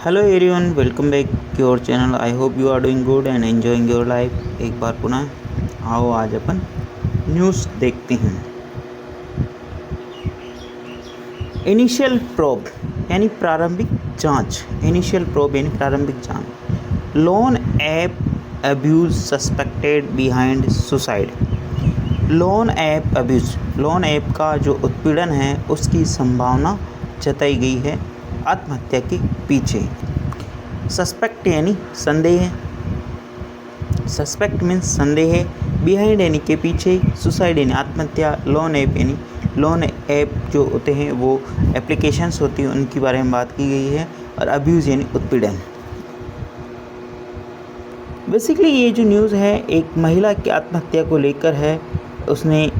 Hello everyone, welcome back your channel. I hope you are doing good and enjoying your life. एक बार पुनः आओ आज अपन news देखते हैं। इनिशियल प्रोब यानी प्रारंभिक जांच। इनिशियल प्रोब यानी प्रारंभिक जांच। Loan app abuse suspected behind suicide. Loan app abuse, loan app का जो उत्पीड़न है उसकी संभावना जताई गई है आत्महत्या के पीछे। सस्पेक्ट यानी संदेह, सस्पेक्ट मीन्स संदेह, बिहाइंड यानी के पीछे, सुसाइड यानी आत्महत्या, लोन ऐप यानी लोन ऐप जो होते हैं वो एप्लीकेशंस होती हैं उनके बारे में बात की गई है, और अब्यूज़ यानी उत्पीड़न। बेसिकली ये जो न्यूज़ है एक महिला की आत्महत्या को लेकर है। उसने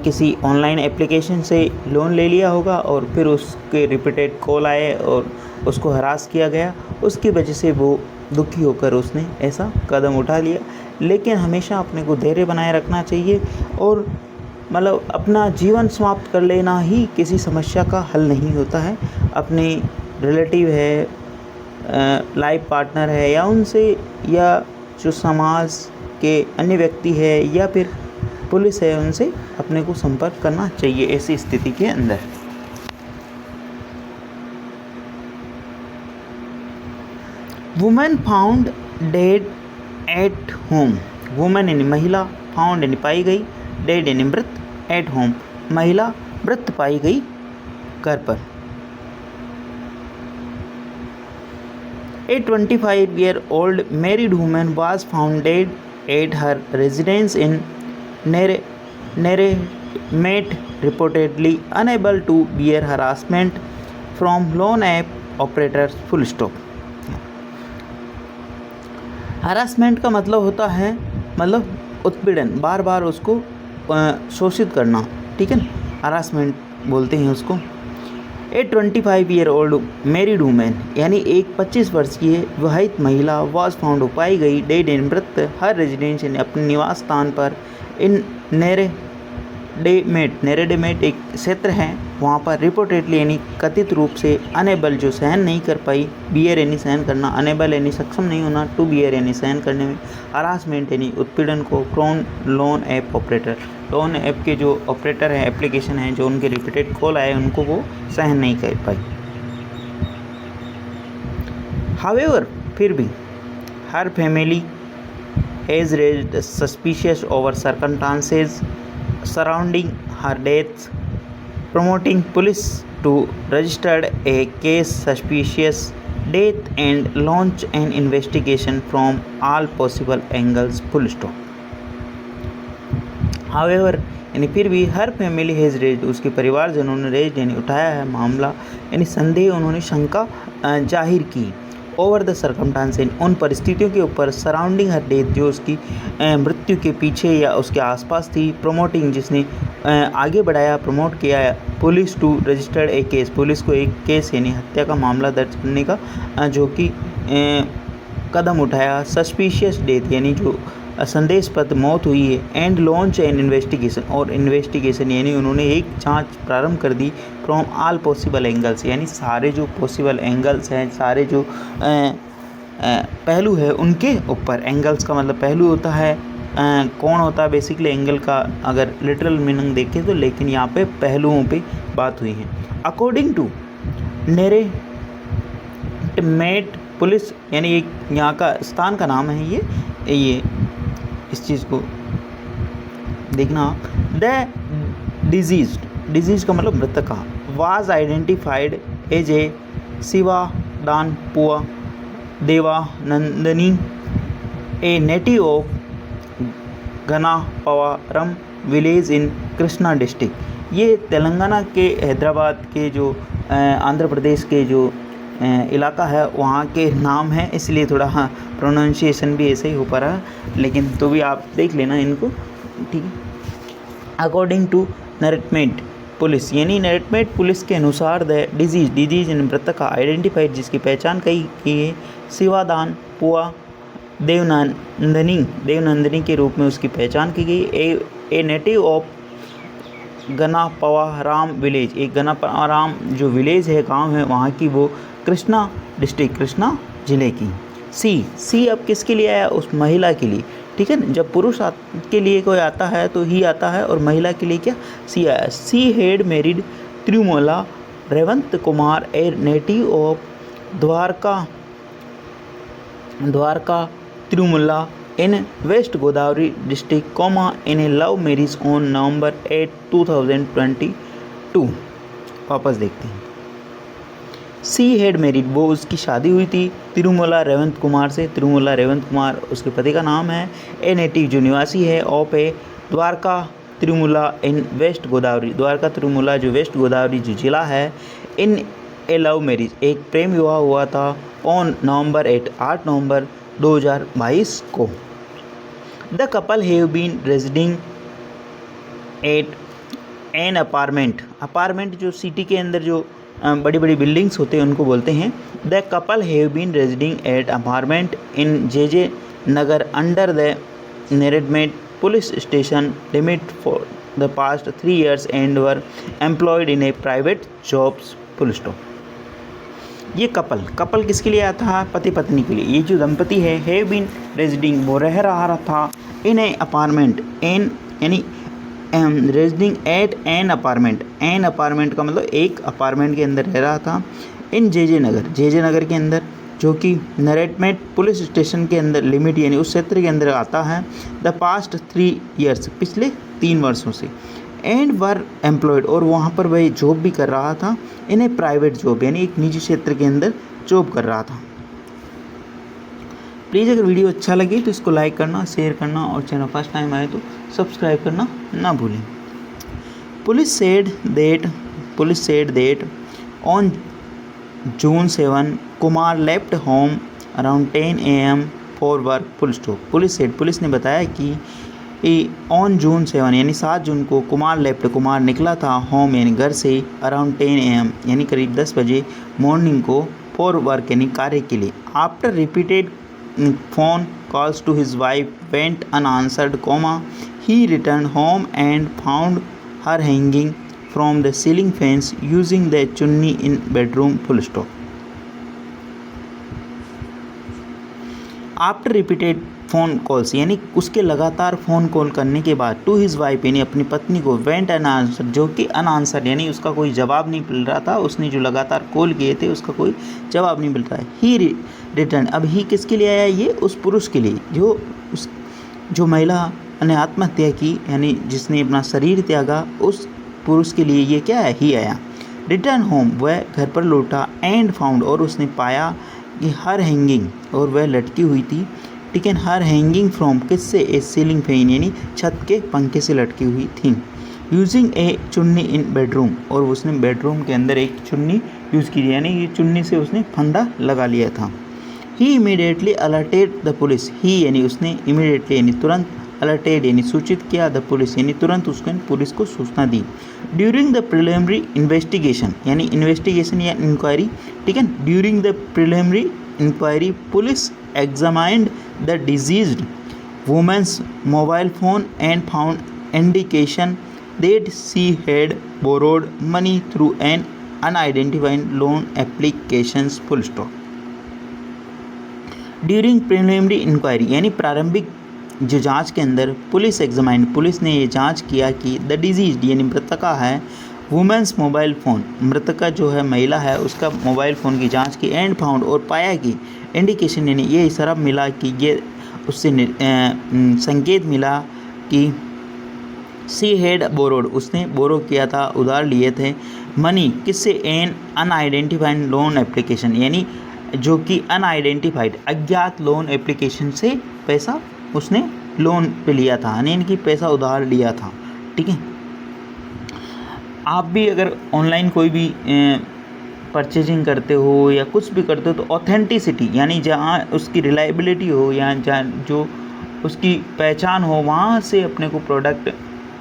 किसी ऑनलाइन एप्लीकेशन से लोन ले लिया होगा और फिर उसके रिपीटेड कॉल आए और उसको हरास किया गया। उसकी वजह से वो दुखी होकर उसने ऐसा कदम उठा लिया। लेकिन हमेशा अपने को धैर्य बनाए रखना चाहिए और मतलब अपना जीवन समाप्त कर लेना ही किसी समस्या का हल नहीं होता है। अपने रिलेटिव है, लाइफ पार्टनर है, या उनसे, या जो समाज के अन्य व्यक्ति है, या फिर पुलिस है, उनसे अपने को संपर्क करना चाहिए ऐसी स्थिति के अंदर। Women found dead at home. Women यानी महिला, फाउंड यानी पाई गई, डेड यानी मृत, एट होम महिला मृत पाई गई घर पर। A 25-year-old married woman was found dead at her residence in Neremate, reportedly unable to bear harassment from loan app operators. Full stop. Harassment का मतलब होता है मतलब उत्पीड़न, बार बार उसको शोषित करना, ठीक है ना, हरासमेंट बोलते हैं उसको। ए 25-year-old मैरिड वुमेन यानी एक 25 वर्षीय विवाहित महिला वॉज फाउंड पाई गई डेड एंड मृत हर रेजिडेंस यानी अपने निवास स्थान पर इन नेरेडेमेट एक क्षेत्र है वहाँ पर, रिपोर्टेडली यानी कथित रूप से, अनेबल जो सहन नहीं कर पाई, बियर यानी सहन करना, अनेबल यानी सक्षम नहीं होना, टू बियर यानी सहन करने में, हरासमेंट यानी उत्पीड़न को, from loan app operator, loan app के जो ऑपरेटर है, एप्लीकेशन है, जो उनके रिपीटेड कॉल आए उनको वो सहन नहीं कर पाई। हावेवर फिर भी हर family has raised suspicious over circumstances surrounding her death, promoting police to register a case suspicious death and launch an investigation from all possible angles. Full stop. However यानी फिर भी हर फैमिली हैज़ रेज्ड, उसके परिवारजनों ने raised यानी उठाया है मामला, यानी संदेह, उन्होंने शंका जाहिर की, ओवर द सर्कमस्टांस उन परिस्थितियों के ऊपर, सराउंडिंग हर डेथ जो उसकी मृत्यु के पीछे या उसके आसपास थी, प्रोमोटिंग जिसने आगे बढ़ाया, प्रमोट किया, police to registered a case, police को एक केस यानी हत्या का मामला दर्ज करने का जो कि कदम उठाया, सस्पिशियस डेथ यानी जो संदेशपद मौत हुई है, एंड लॉन्च एन इन्वेस्टिगेशन, और इन्वेस्टिगेशन यानी उन्होंने एक जांच प्रारंभ कर दी, फ्रॉम ऑल पॉसिबल एंगल्स यानी सारे जो पॉसिबल एंगल्स हैं, सारे जो पहलू है उनके ऊपर। एंगल्स का मतलब पहलू होता है, कौन होता है बेसिकली एंगल का अगर लिटरल मीनिंग देखें तो, लेकिन यहाँ पे पहलुओं पे बात हुई है। अकॉर्डिंग टू नेरेमेट पुलिस यानी एक यहाँ का स्थान का नाम है, ये इस चीज़ को देखना आप। द डिजीज का मतलब मृतका was identified as a Shivadanapua Devanandini, a native of Ganapavaram village in Krishna district. ये तेलंगाना के हैदराबाद के जो आंध्र प्रदेश के जो इलाका है वहाँ के नाम है, इसलिए थोड़ा प्रोनाउंसिएशन भी ऐसे ही हो पा रहा है, लेकिन तो भी आप देख लेना इनको, ठीक है। अकॉर्डिंग टू नरेटमेट पुलिस यानी नरेटमेट पुलिस के अनुसार द डिजीज इन मृतक का आइडेंटिफाइड जिसकी पहचान की है शिवादान पुआ देवनंदनी के रूप में उसकी पहचान की गई, ए नेटिव ऑफ गनापवाराम विलेज, एक गनापवाराम जो विलेज है, गांव है, वहाँ की वो कृष्णा डिस्ट्रिक्ट, कृष्णा जिले की। सी अब किसके लिए आया? उस महिला के लिए, ठीक है ना। जब पुरुष के लिए कोई आता है तो ही आता है, और महिला के लिए क्या? सी आया। She had married Tirumala Revanth Kumar, A native of Dwarka Tirumala in West Godavari district, in a love marriage on November 8, 2022। वापस देखते हैं। सी हैड मैरिड, वो उसकी शादी हुई थी तिरुमला रेवंत कुमार से। तिरुमला रेवंत कुमार उसके पति का नाम है। ए नेटिव, जो निवासी है, of a Dwarka Tirumala in West Godavari, Dwarka Tirumala जो वेस्ट गोदावरी जो जिला है। इन ए लव मैरिज, एक प्रेम विवाह हुआ था ऑन नवंबर 8 नवंबर 2022 को। The couple have been residing at an apartment जो सिटी के अंदर जो बड़ी बड़ी बिल्डिंग्स होते हैं उनको बोलते हैं। The couple have been residing at apartment in J Nagar under the Neredmet police station limit for the past 3 years and were employed in a private jobs, full stop. ये कपल किसके लिए आया था? पति पत्नी के लिए। ये जो दंपति है, हैव बीन रेजिडिंग, वो रह रहा था, इन ए अपार्टमेंट, एन यानी रेजिडिंग एट एन अपार्टमेंट का मतलब एक अपार्टमेंट के अंदर रह रहा था। इन जे नगर के अंदर, जो कि नरेटमेट पुलिस स्टेशन के अंदर लिमिट यानी उस क्षेत्र के अंदर आता है। द पास्ट 3 years, पिछले 3 वर्षों से। एंड वर एम्प्लॉयड, और वहाँ पर वह जॉब भी कर रहा था। इन ए प्राइवेट जॉब, यानी एक निजी क्षेत्र के अंदर जॉब कर रहा था। प्लीज़ अगर वीडियो अच्छा लगे तो इसको लाइक करना, शेयर करना, और चैनल फर्स्ट टाइम आए तो सब्सक्राइब करना ना भूलें। Police said that on June 7 Kumar left home around 10 AM for work, full stop. Police ने बताया कि ऑन June 7 यानी 7 जून को कुमार निकला था होम यानी घर से अराउंड 10 AM यानी करीब 10 बजे मॉर्निंग को, फॉर वर्क यानी कार्य के लिए। After repeated phone calls to his wife went unanswered, he returned home and found her hanging from the ceiling fence using the chunni in bedroom, full stop। After repeated phone calls यानी उसके लगातार phone call करने के बाद, to his wife यानी अपनी पत्नी को, वेंट अनआंसर जो कि अनआंसर्ड यानी उसका कोई जवाब नहीं मिल रहा था, उसने जो लगातार कॉल किए थे उसका कोई जवाब नहीं मिल रहा है। ही रिटर्न, अब ही किसके लिए आया? ये उस पुरुष के लिए जो महिला ने आत्महत्या की यानी जिसने अपना शरीर त्यागा, उस पुरुष के लिए ये क्या है? ही आया। रिटर्न होम, वह घर पर लौटा। एंड फाउंड, और उसने पाया कि हर हैंगिंग, और वह लटकी हुई थी, ठीक है। हर हैंगिंग फ्रॉम, किससे? ए सीलिंग फैन यानी छत के पंखे से लटकी हुई थी। यूजिंग ए चुन्नी इन बेडरूम, और उसने बेडरूम के अंदर एक चुन्नी यूज़ की यानी ये चुन्नी से उसने फंदा लगा लिया था। ही इमीडिएटली अलर्टेड द पुलिस, ही यानी उसने इमीडिएटली यानी तुरंत, अलर्टेड यानी सूचित किया, द पुलिस यानी तुरंत उसने पुलिस को सूचना दी। ड्यूरिंग द प्रिलिमिनरी इन्वेस्टिगेशन यानी इन्वेस्टिगेशन या इंक्वायरी, ठीक है। During the preliminary inquiry police examined the deceased women's mobile phone and found indication that she had borrowed money through an unidentified loan applications, full stop. During preliminary inquiry यानी प्रारंभिक जो जांच के अंदर, police examined, police ने ये जांच किया कि द डिजीज यानी मृतका है, वुमेन्स मोबाइल फ़ोन, मृतका जो है महिला है उसका मोबाइल फ़ोन की जांच की। एंड फाउंड, और पाया कि इंडिकेशन यानी ये इशारा मिला कि ये उससे संकेत मिला कि सी हैड बोरोड, उसने बोरो किया था, उधार लिए थे, मनी किससे? एन अनआइडेंटिफाइड लोन एप्लीकेशन यानी जो कि अनआइडेंटिफाइड अज्ञात लोन एप्लीकेशन से पैसा उसने लोन पे लिया था यानी इनकी पैसा उधार लिया था, ठीक है। आप भी अगर ऑनलाइन कोई भी परचेजिंग करते हो या कुछ भी करते हो तो ऑथेंटिसिटी यानी जहाँ उसकी रिलायबिलिटी हो या जहाँ जो उसकी पहचान हो वहाँ से अपने को प्रोडक्ट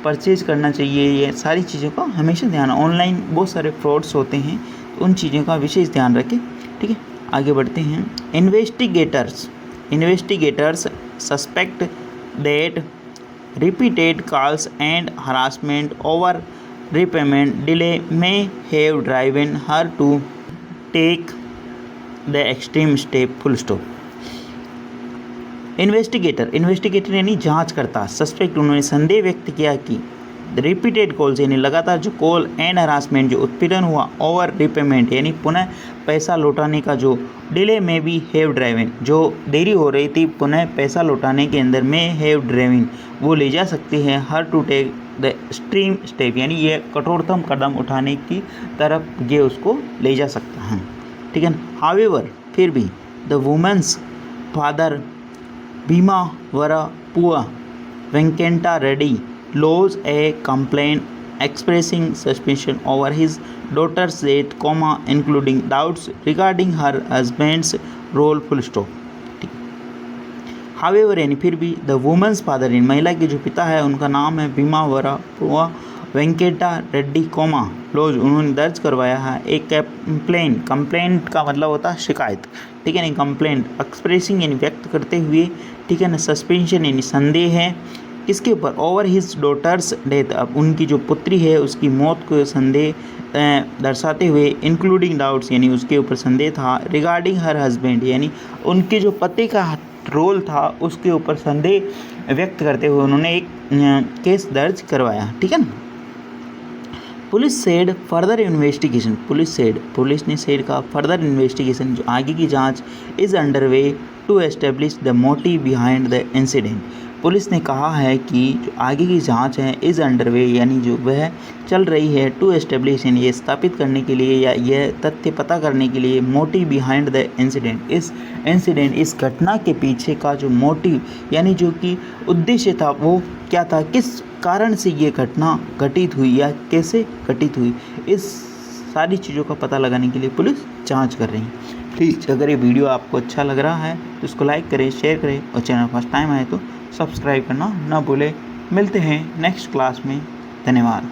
परचेज करना चाहिए। ये सारी चीज़ों का हमेशा ध्यान, ऑनलाइन बहुत सारे फ्रॉड्स होते हैं तो उन चीज़ों का विशेष ध्यान रखें, ठीक है। आगे बढ़ते हैं। Investigators suspect that repeated calls and harassment over repayment delay may have driven her to take the extreme step. Full stop. Investigator यानी जांचकर्ता, सस्पेक्ट उन्होंने संदेह व्यक्त किया कि रिपीटेड कॉल्स यानी लगातार जो कॉल एंड हरासमेंट जो उत्पीड़न हुआ ओवर रिपेमेंट यानी पुनः पैसा लौटाने का जो डिले में भी हैव ड्राइविंग जो देरी हो रही थी पुनः पैसा लौटाने के अंदर में हैव ड्राइविंग वो ले जा सकती है her to take the extreme step यानी ये कठोरतम कदम उठाने की तरफ ये उसको ले जा सकता है, ठीक है ना। हावेवर फिर भी the women's father Bhimavarapua Venkata Reddy lodged a complaint expressing suspicion over his daughter's death, including doubts regarding her husband's role. Full stop. However यानी फिर भी द वुमेन्स फादर इन महिला के जो पिता है उनका नाम है भीमावरपुआ वेंकटा रेड्डी लॉज उन्होंने दर्ज करवाया है एक कंप्लेंट का मतलब होता है शिकायत, ठीक है ना। कंप्लेंट एक्सप्रेसिंग यानी व्यक्त करते हुए, ठीक है ना। सस्पेंशन यानी संदेह है किसके ऊपर, ओवर हिज डॉटर्स डेथ, अब उनकी जो पुत्री है उसकी मौत को संदेह दर्शाते हुए, इंक्लूडिंग डाउट्स यानी उसके ऊपर संदेह था, रिगार्डिंग हर हस्बैंड यानी उनके जो पति का रोल था उसके ऊपर संदेह व्यक्त करते हुए उन्होंने एक केस दर्ज करवाया, ठीक है ना। Police said further investigation, police ने सेड का फर्दर इन्वेस्टिगेशन जो आगे की जांच is under way to establish the motive behind the incident. Police ने कहा है कि जो आगे की जांच है इज़ अंडरवे यानी जो वह चल रही है टू एस्टेब्लिश यानी ये स्थापित करने के लिए या यह तथ्य पता करने के लिए मोटिव बिहाइंड द इंसिडेंट, इस घटना के पीछे का जो मोटिव यानी जो कि उद्देश्य था वो क्या था, किस कारण से ये घटना घटित हुई या कैसे घटित हुई, इस सारी चीज़ों का पता लगाने के लिए पुलिस जाँच कर रही है। प्लीज़ अगर ये वीडियो आपको अच्छा लग रहा है तो इसको लाइक करें, शेयर करें और चैनल फर्स्ट टाइम आए तो सब्सक्राइब करना ना भूलें। मिलते हैं नेक्स्ट क्लास में, धन्यवाद।